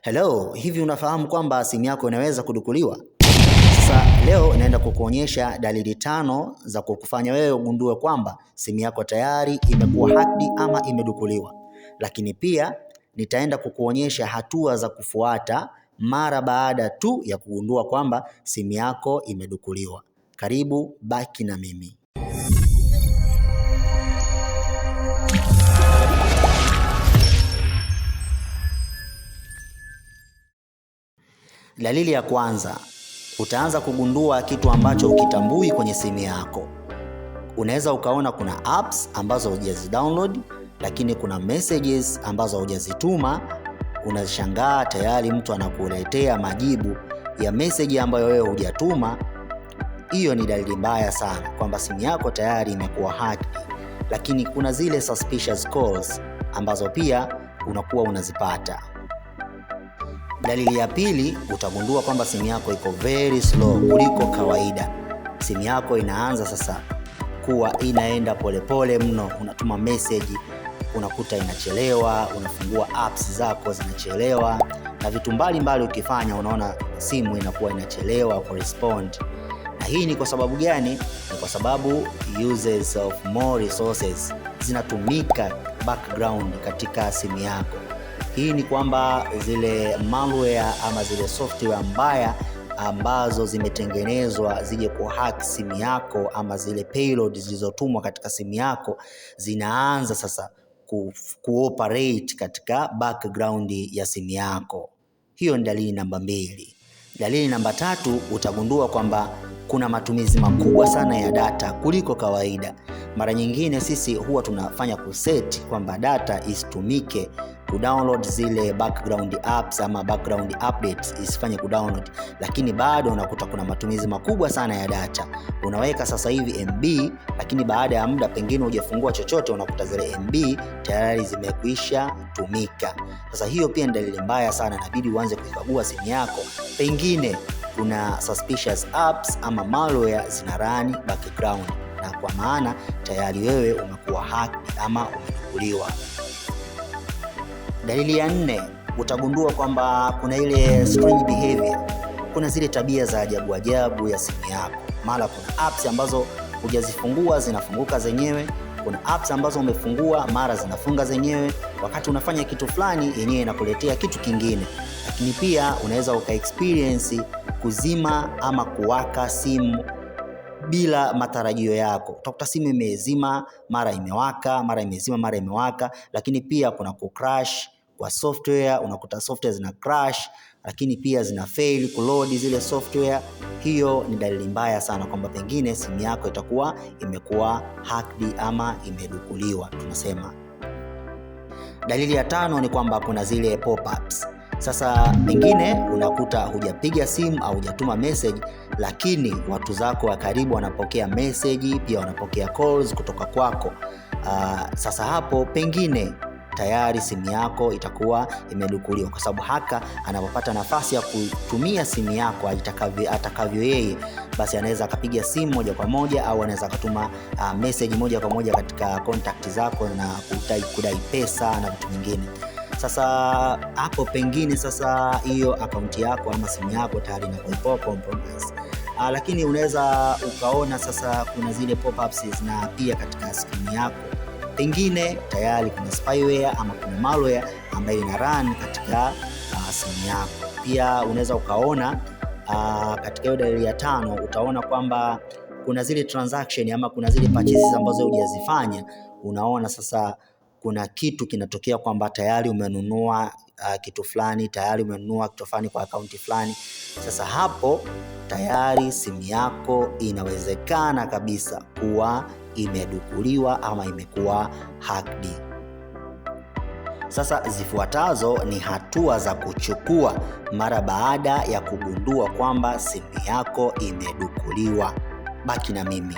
Hello, hivi unafahamu kwamba simu yako inaweza kudukuliwa? Sasa leo naenda kukuonyesha dalili 5 za kukufanya wewe ugundue kwamba simu yako tayari imekuwa hacked ama imedukuliwa. Lakini pia nitaenda kukuonyesha hatua za kufuata mara baada tu ya kugundua kwamba simu yako imedukuliwa. Karibu, baki na mimi. Dalili ya kwanza, utaanza kugundua kitu ambacho ukitambui kwenye simu yako. Unaweza ukaona kuna apps ambazo hujazidownload, lakini kuna messages ambazo hujazituma. Unashangaa tayari mtu anakuletea majibu ya message ambayo wewe hujatuma. Hiyo ni dalili mbaya sana kwamba simu yako tayari imekuwa hacked. Lakini kuna zile suspicious calls ambazo pia unakuwa unazipata. Dalili ya pili, utagundua kwamba simu yako iko very slow kuliko kawaida. Simu yako inaanza sasa kuwa inaenda polepole mno. Unatuma message, unakuta inachelewa, unafungua apps zako zinachelewa, na vitu mbalimbali ukifanya unaona simu inakuwa inachelewa kurespond. Na hii ni kwa sababu gani? Ni kwa sababu uses of more resources zinatumika background katika simu yako. Hii ni kwamba zile malware ama zile software mbaya ambazo zimetengenezwa zije kuhack simu yako, ama zile payload zilizotumwa katika simu yako zinaanza sasa kuoperate katika background ya simu yako. Hiyo ni dalili namba 2. Dalili namba 3, utagundua kwamba kuna matumizi makubwa sana ya data kuliko kawaida. Mara nyingine sisi huwa tunafanya kuset kwamba data isitumike kudownload zile background apps ama background updates isifanye kudownload, lakini bado unakuta kuna matumizi makubwa sana ya data. Unaweka sasa hivi MB, lakini baada ya muda pengine hujafungua chochote unakuta zile MB tayari zimekwisha tumika. Sasa hiyo pia ni dalili mbaya sana, inabidi uanze kuikagua simu yako. Pengine kuna suspicious apps ama malware zina run background, na kwa maana tayari wewe umekuwa hacked ama umedukuliwa. Dalili ya 4, utagundua kwamba kuna ile strange behavior. Kuna zile tabia za ajabu ajabu ya simu yako. Mara kuna apps ambazo hujazifungua zinafunguka zenyewe, kuna apps ambazo umefungua mara zinafunga zenyewe. Wakati unafanya kitu fulani yenyewe inakuletea kitu kingine. Lakini pia unaweza experience kuzima ama kuwaka simu bila matarajio yako. Utakuta simu imezima, mara imewaka, mara imezima, mara imewaka. Lakini pia kuna crash kwa software, unakuta software zina crash, lakini pia zina fail kuload zile software. Hiyo ni dalili mbaya sana kwamba pengine simu yako itakuwa imekuwa hacked ama imedukuliwa tunasema. Dalili ya 5 ni kwamba kuna zile pop-ups. Sasa pengine unakuta hujapiga simu au hujatuma message, lakini watu zako wa karibu wanapokea message, pia wanapokea calls kutoka kwako. Sasa hapo pengine tayari simu yako itakuwa imedukuliwa, kwa sababu haka anapopata nafasi ya kutumia simu yako atakavyo yeye, basi anaweza akapiga simu moja kwa moja au anaweza akatuma message moja kwa moja katika contact zako na kudai pesa na vitu vingine. Sasa hapo pengine sasa hiyo akaunti yako ama simu yako tayari inakuwa compromise. Lakini unaweza ukaona sasa kuna zile pop-ups na pia katika screen yako pengine tayari kuna spyware ama kuna malware ambayo ina run katika simu yako. Pia unaweza ukaona katika hiyo dalili ya 5 utaona kwamba kuna zile transaction ama kuna zile purchases ambazo hujazifanya. Unaona sasa kuna kitu kinatokea kwamba tayari umenunua kitu fulani, tayari umenunua kitu fulani kwa akaunti fulani. Sasa hapo tayari simu yako inawezekana kabisa kuwa imedukuliwa ama imekuwa hacked. Sasa zifuatazo ni hatua za kuchukua mara baada ya kugundua kwamba simu yako imedukuliwa. Baki na mimi.